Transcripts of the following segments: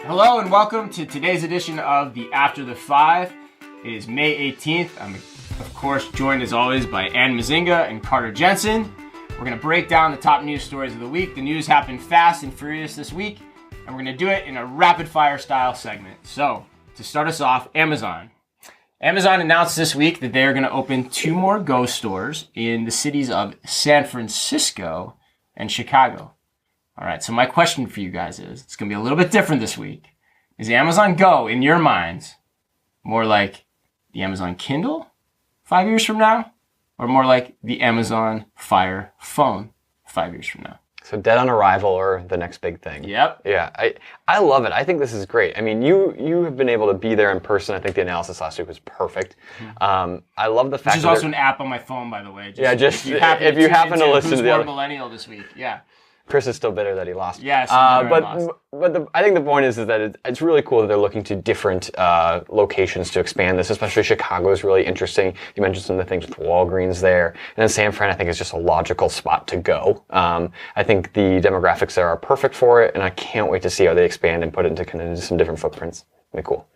Hello and welcome to today's edition of the After the Five. It is May 18th. I'm, of course, joined as always by Ann Mazinga and Carter Jensen. We're going to break down the top news stories of the week. The news happened fast and furious this week, and we're going to do it in a rapid-fire style segment. So, to start us off, Amazon. Amazon announced this week that they are going to open 2 more Go stores in the cities of San Francisco and Chicago. All right, so my question for you guys is, it's going to be a little bit different this week. Is Amazon Go, in your minds, more like the Amazon Kindle 5 years from now, or more like the Amazon Fire phone 5 years from now? So dead on arrival or the next big thing. Yep. Yeah, I love it. I think this is great. I mean, you have been able to be there in person. I think the analysis last week was perfect. I love the fact There's also an app on my phone, by the way. Just if you happen to listen to the Who's More other... Millennial this week. Yeah. Chris is still bitter that he lost. Yes, but I think the point is that it's really cool that they're looking to different locations to expand this, especially Chicago is really interesting. You mentioned some of the things with Walgreens there. And then San Fran, I think, is just a logical spot to go. I think the demographics there are perfect for it, and I can't wait to see how they expand and put it into kind of some different footprints. It'll be cool.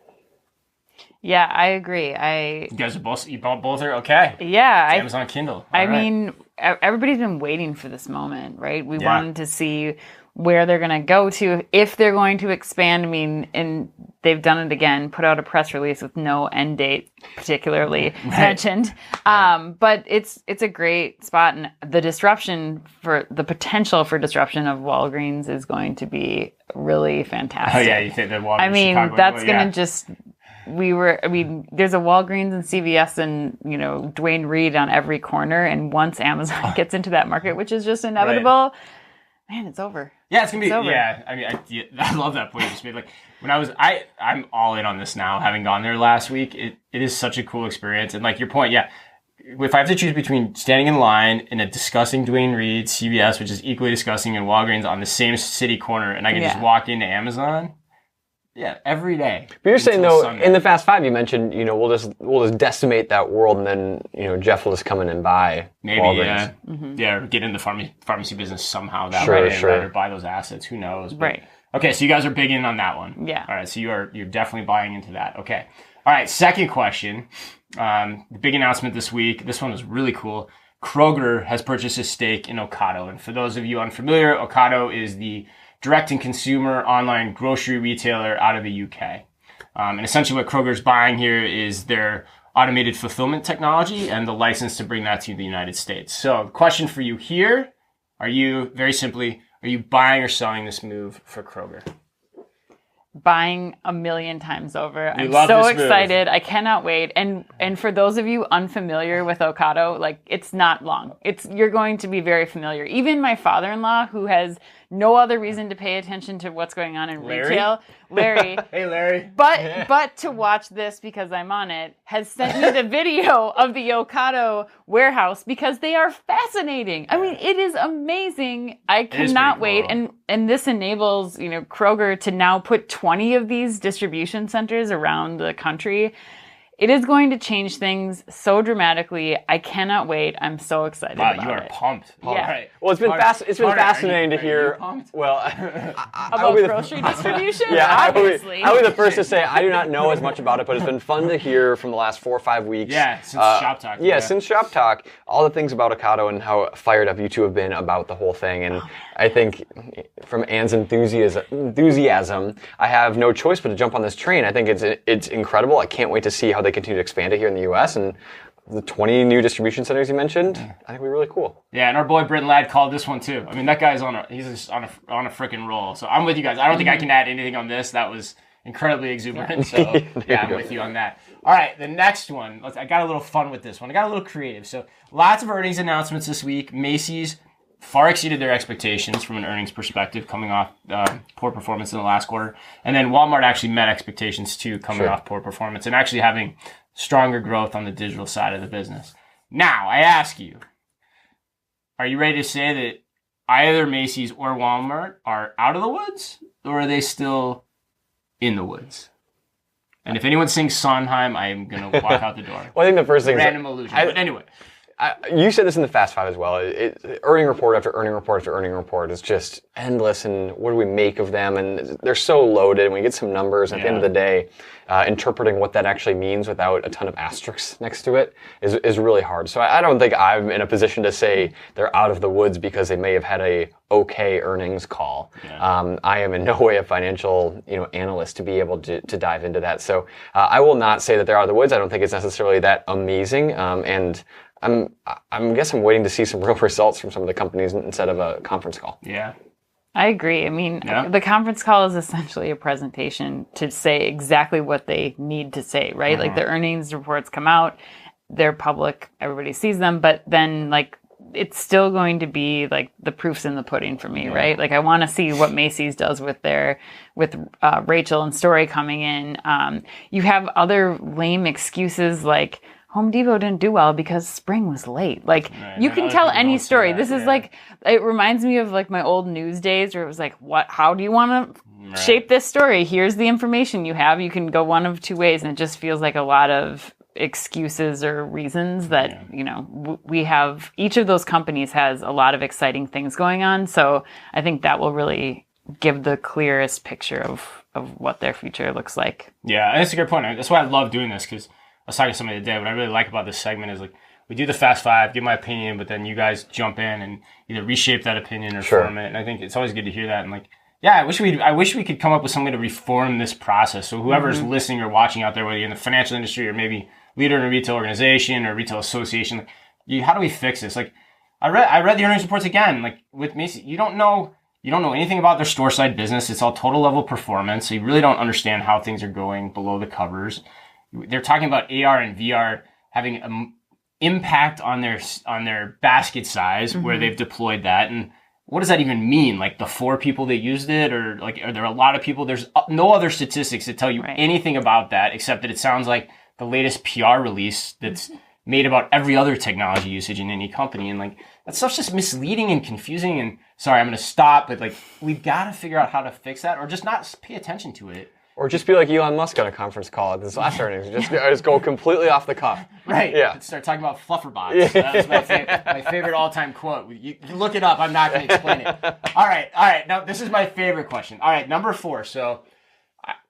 Yeah, I agree. You guys are both are okay. Yeah. It's Amazon Kindle. I mean, everybody's been waiting for this moment, right? We wanted to see where they're going to go to, if they're going to expand. I mean, and they've done it again, put out a press release with no end date particularly mentioned. But it's a great spot, and the potential for disruption of Walgreens is going to be really fantastic. Oh yeah, you think that Walgreens? I mean, Chicago, that's going to just... there's a Walgreens and CVS and, Dwayne Reed on every corner. And once Amazon gets into that market, which is just inevitable, man, it's over. Yeah, it's going to be, over. yeah. I mean, I love that point you just made. Like, when I'm all in on this now, having gone there last week. It is such a cool experience. And like your point, yeah, if I have to choose between standing in line in a disgusting Dwayne Reed CVS, which is equally disgusting, and Walgreens on the same city corner, and I can just walk into Amazon. Yeah, every day. But you're saying though, Sunday. in the Fast Five, you mentioned, we'll just decimate that world, and then Jeff will just come in and buy Walgreens. Yeah, or get in the pharmacy business somehow that way, or buy those assets. Who knows? But, right. Okay, so you guys are big in on that one. Yeah. All right, so you're definitely buying into that. Okay. All right. Second question. The big announcement this week. This one was really cool. Kroger has purchased a stake in Ocado, and for those of you unfamiliar, Ocado is the direct-to-consumer online grocery retailer out of the UK. And essentially what Kroger's buying here is their automated fulfillment technology and the license to bring that to the United States. So the question for you here, are you buying or selling this move for Kroger? Buying a million times over. I'm love so this excited. move. I cannot wait. And for those of you unfamiliar with Ocado, like, it's not long. You're going to be very familiar. Even my father-in-law, who has no other reason to pay attention to what's going on in retail, Larry. Hey, Larry. But to watch this because I'm on it, has sent me the video of the Ocado warehouse because they are fascinating. I mean, it is amazing. I cannot wait. And this enables, Kroger to now put 20 of these distribution centers around the country. It is going to change things so dramatically. I cannot wait. I'm so excited about it. Wow, you are pumped. Yeah. Right. Well, it's been fascinating to hear. Pumped? Well, about grocery distribution? Yeah, obviously. I will be the first to say I do not know as much about it, but it's been fun to hear from the last 4 or 5 weeks. Yeah, since Shop Talk. Yeah, since Shop Talk, all the things about Ocado and how fired up you two have been about the whole thing. And I think from Ann's enthusiasm, I have no choice but to jump on this train. I think it's incredible. I can't wait to see how they continue to expand it here in the U.S. and the 20 new distribution centers you mentioned. I think it'll be really cool. Yeah, and our boy Britton Ladd called this one too. I mean, that guy's he's just on a freaking roll. So I'm with you guys. I don't think I can add anything on this. That was incredibly exuberant. So yeah, I'm with you on that. All right, the next one. I got a little fun with this one. I got a little creative. So lots of earnings announcements this week. Macy's far exceeded their expectations from an earnings perspective, coming off poor performance in the last quarter. And then Walmart actually met expectations too, coming off poor performance and actually having stronger growth on the digital side of the business. Now, I ask you, are you ready to say that either Macy's or Walmart are out of the woods, or are they still in the woods? And if anyone sings Sondheim, I am going to walk out the door. Well, I think the first thing Random illusion. But anyway. you said this in the Fast Five as well. Earning report after earning report after earning report is just endless, and what do we make of them? And they're so loaded, and we get some numbers. At the end of the day, interpreting what that actually means without a ton of asterisks next to it is really hard. So I don't think I'm in a position to say they're out of the woods because they may have had a okay earnings call. Yeah. I am in no way a financial analyst to be able to dive into that. So I will not say that they're out of the woods. I don't think it's necessarily that amazing. And I guess I'm waiting to see some real results from some of the companies instead of a conference call. Yeah. I agree. I mean, the conference call is essentially a presentation to say exactly what they need to say, right? Like the earnings reports come out, they're public, everybody sees them, but then like it's still going to be like the proof's in the pudding for me, right? Like I want to see what Macy's does with Rachel and Story coming in. You have other lame excuses like Home Depot didn't do well because spring was late. Like you can tell any story. This is like, it reminds me of like my old news days where it was like, how do you want to shape this story? Here's the information you have. You can go one of two ways. And it just feels like a lot of excuses or reasons that, we have, each of those companies has a lot of exciting things going on. So I think that will really give the clearest picture of what their future looks like. Yeah, and that's a good point. That's why I love doing this, because I was talking to somebody today. What I really like about this segment is like we do the Fast Five, give my opinion, but then you guys jump in and either reshape that opinion or form it. And I think it's always good to hear that. And like, I wish we could come up with something to reform this process. So whoever's listening or watching out there, whether you're in the financial industry or maybe leader in a retail organization or retail association, like, how do we fix this? Like, I read the earnings reports again. Like with Macy's, you don't know anything about their store side business. It's all total level performance. So you really don't understand how things are going below the covers. They're talking about AR and VR having an impact on their basket size where they've deployed that. And what does that even mean? Like the 4 people that used it, or like, are there a lot of people? There's no other statistics that tell you anything about that, except that it sounds like the latest PR release that's made about every other technology usage in any company. And like, that stuff's just misleading and confusing. And sorry, I'm going to stop, but like, we've got to figure out how to fix that, or just not pay attention to it. Or just be like Elon Musk on a conferce call at this last earnings. Just go completely off the cuff. Right. Yeah. Start talking about flufferbots. Yeah. That was my favorite all-time quote. You look it up. I'm not going to explain it. All right. Now, this is my favorite question. All right, number 4. So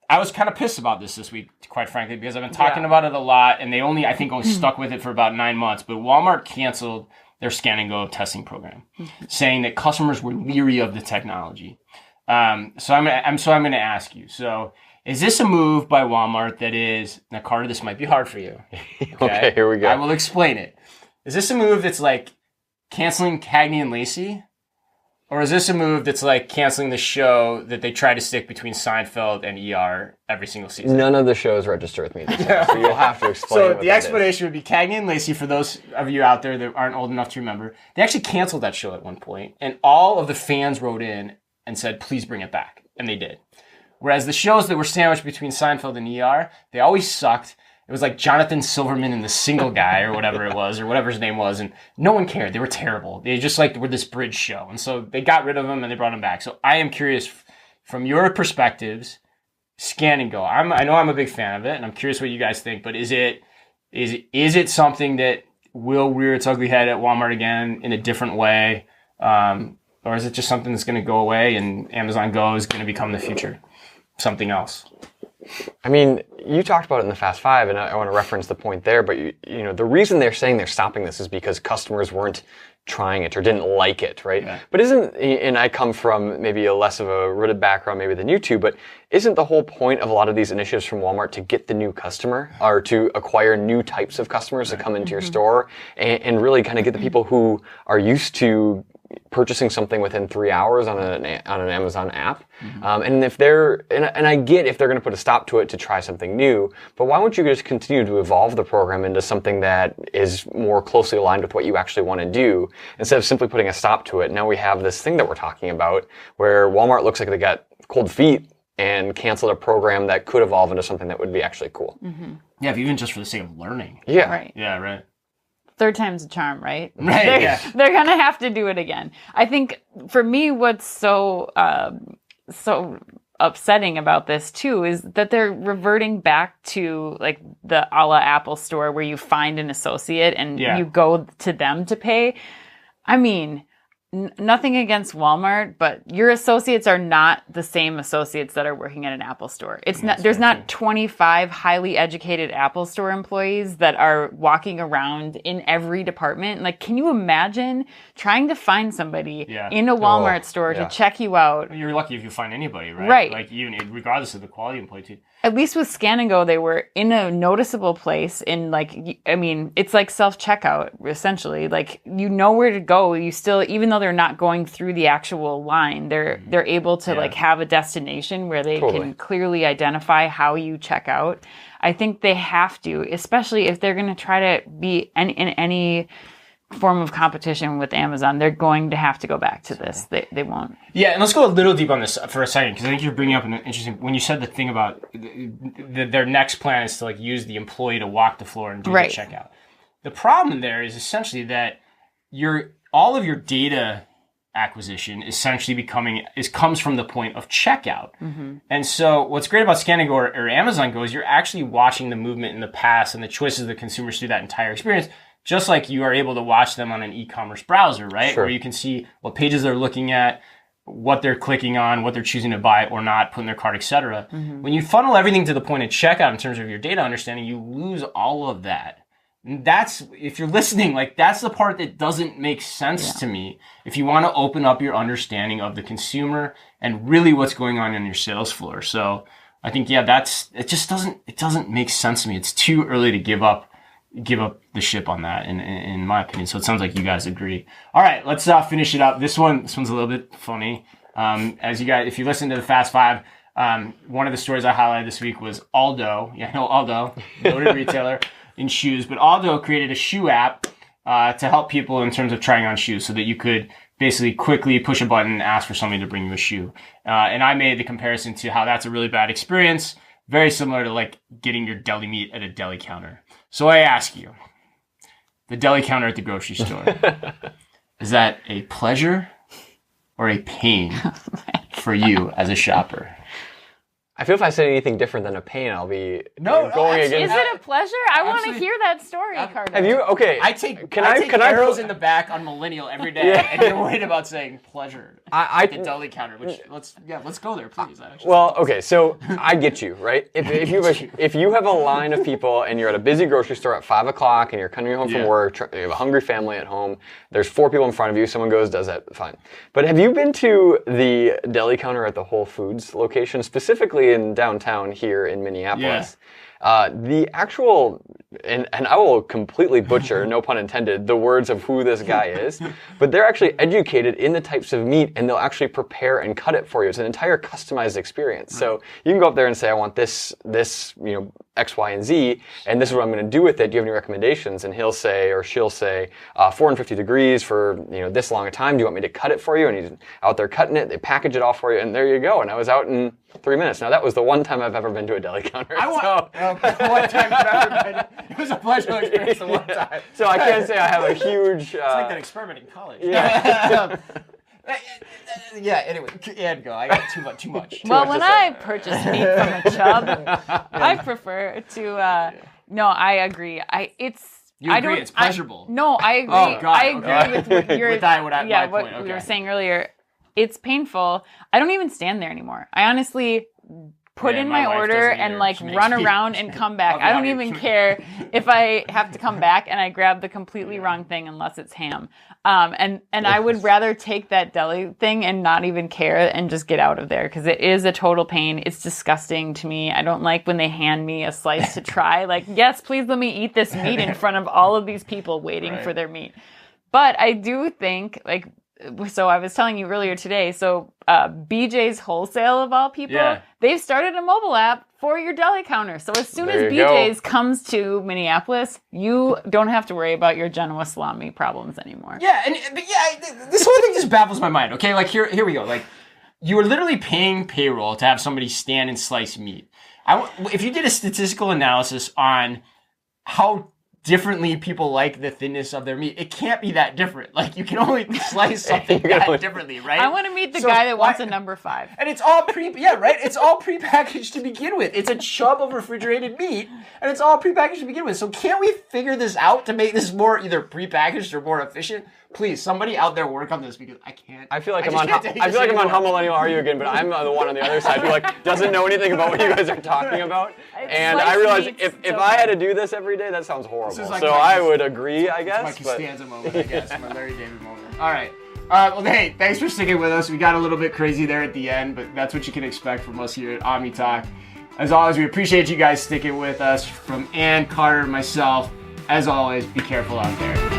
I was kind of pissed about this week, quite frankly, because I've been talking about it a lot, and they only stuck with it for about 9 months. But Walmart canceled their Scan and Go testing program, saying that customers were leery of the technology. So I'm going to ask you. So, is this a move by Walmart that is, now Carter, this might be hard for you. Okay, here we go. I will explain it. Is this a move that's like canceling Cagney and Lacey? Or is this a move that's like canceling the show that they try to stick between Seinfeld and ER every single season? None of the shows register with me this time, so you'll have to explain So what the explanation would be Cagney and Lacey, for those of you out there that aren't old enough to remember, they actually canceled that show at one point, and all of the fans wrote in and said, please bring it back. And they did. Whereas the shows that were sandwiched between Seinfeld and ER, they always sucked. It was like Jonathan Silverman and the Single Guy or whatever it was, or whatever his name was, and no one cared. They were terrible. They just like were this bridge show. And so they got rid of them and they brought them back. So I am curious, from your perspectives, Scan and Go. I know I'm a big fan of it, and I'm curious what you guys think, but is it something that will rear its ugly head at Walmart again in a different way? Or is it just something that's going to go away and Amazon Go is going to become the future? Something else. I mean, you talked about it in the Fast Five, and I want to reference the point there, but the reason they're saying they're stopping this is because customers weren't trying it or didn't like it, right? Yeah. But and I come from maybe a less of a rooted background maybe than you two, but isn't the whole point of a lot of these initiatives from Walmart to get the new customer, or to acquire new types of customers to come into your store and really kind of get the people who are used to purchasing something within 3 hours on an Amazon app. And if and I get if they're going to put a stop to it to try something new, but why won't you just continue to evolve the program into something that is more closely aligned with what you actually want to do, instead of simply putting a stop to it? Now we have this thing that we're talking about where Walmart looks like they got cold feet and canceled a program that could evolve into something that would be actually cool. Yeah, even just for the sake of learning. Yeah. Right. Yeah, right. Third time's a charm, right? Right. They're going to have to do it again. I think for me, what's so upsetting about this too is that they're reverting back to like the a la Apple store where you find an associate and you go to them to pay. I mean, nothing against Walmart, but your associates are not the same associates that are working at an Apple store. It's not. There's not 25 highly educated Apple store employees that are walking around in every department. Like, can you imagine trying to find somebody in a Walmart store to check you out? You're lucky if you find anybody, right? Right. Like, even regardless of the quality employee, too. At least with Scan and Go, they were in a noticeable place. In like, I mean, it's like self-checkout essentially. Like, you know where to go. You still, even though they're not going through the actual line, they're able to like have a destination where they can clearly identify how you check out. I think they have to, especially if they're going to try to be in any form of competition with Amazon. They're going to have to go back to this. They won't. Yeah, and let's go a little deep on this for a second, because I think you're bringing up an interesting, when you said the thing about their next plan is to like use the employee to walk the floor and do the checkout. The problem there is essentially that all of your data acquisition essentially comes from the point of checkout. Mm-hmm. And so what's great about Scan and Go or Amazon Go is you're actually watching the movement in the past and the choices of the consumers through that entire experience, just like you are able to watch them on an e-commerce browser, right? Sure. Where you can see what pages they're looking at, what they're clicking on, what they're choosing to buy or not, put in their cart, etc. Mm-hmm. When you funnel everything to the point of checkout in terms of your data understanding, you lose all of that. And that's, if you're listening, like that's the part that doesn't make sense to me. If you want to open up your understanding of the consumer and really what's going on your sales floor. So I think, it doesn't make sense to me. It's too early to give up the ship on that, in my opinion. So it sounds like you guys agree. All right, let's finish it up. This one's a little bit funny. As you guys, if you listen to the Fast Five, one of the stories I highlighted this week was Aldo. Yeah, no, Aldo, noted retailer in shoes, but Aldo created a shoe app to help people in terms of trying on shoes, so that you could basically quickly push a button and ask for somebody to bring you a shoe. And I made the comparison to how that's a really bad experience, very similar to like getting your deli meat at a deli counter. So I ask you, the deli counter at the grocery store, is that a pleasure or a pain for you as a shopper? I feel if I say anything different than a pain, I'll be going against. Is it a pleasure? I want to hear that story, Carter. Have you? Okay. I take arrows in the back on Millennial every day, and you're worried about saying pleasure at the deli counter. Which let's go there, please. Well, okay. So I get you, right? If you have a line of people and you're at a busy grocery store at 5:00 and you're coming home from work, you have a hungry family at home. There's 4 people in front of you. Someone does that, fine. But have you been to the deli counter at the Whole Foods location, specifically in downtown here in Minneapolis? The actual, and I will completely butcher, no pun intended, the words of who this guy is, but they're actually educated in the types of meat, and they'll actually prepare and cut it for you. It's an entire customized experience. So you can go up there and say, I want this, X, Y, and Z, and this is what I'm going to do with it. Do you have any recommendations? And he'll say, or she'll say, 450 degrees for, this long a time. Do you want me to cut it for you? And he's out there cutting it. They package it all for you, and there you go. And I was out in 3 minutes. Now, that was the one time I've ever been to a deli counter. One time I've ever been. It was a pleasurable experience the one time. So I can't say I have a huge... it's like that experiment in college. Yeah. Anyway, go. I got too much. Well, when I purchase meat from a chub, I prefer to. No, I agree. You agree? It's pleasurable. I agree. Oh, God, I agree with what you're. what we were saying earlier. It's painful. I don't even stand there anymore. I honestly put in my order and run around and come back. I don't even care if I have to come back and I grab the completely wrong thing unless it's ham. And I would rather take that deli thing and not even care and just get out of there, because it is a total pain. It's disgusting to me. I don't like when they hand me a slice to try. Like, yes, please let me eat this meat in front of all of these people waiting for their meat. But I do think, so I was telling you earlier today, BJ's Wholesale, of all people, they've started a mobile app for your deli counter. So as soon as BJ's comes to Minneapolis, you don't have to worry about your Genoa salami problems anymore. This whole thing just baffles my mind. Okay, here we go. You are literally paying payroll to have somebody stand and slice meat. If you did a statistical analysis on how differently people like the thinness of their meat. It can't be that different. Like, you can only slice something that differently, right? I want to meet the guy that wants a number 5. And it's all it's all prepackaged to begin with. It's a chub of refrigerated meat, and it's all prepackaged to begin with. So can't we figure this out to make this more either prepackaged or more efficient? Please, somebody out there work on this, because I can't. I feel like I'm on How Millennial Are You again, but I'm the one on the other side who like doesn't know anything about what you guys are talking about. And I realize if I had to do this every day, that sounds horrible. Like so I would agree, I guess. My Costanza moment, I guess. My Larry David moment. All right. Well, hey, thanks for sticking with us. We got a little bit crazy there at the end, but that's what you can expect from us here at Omni Talk. As always, we appreciate you guys sticking with us. From Ann, Carter, myself, as always, be careful out there.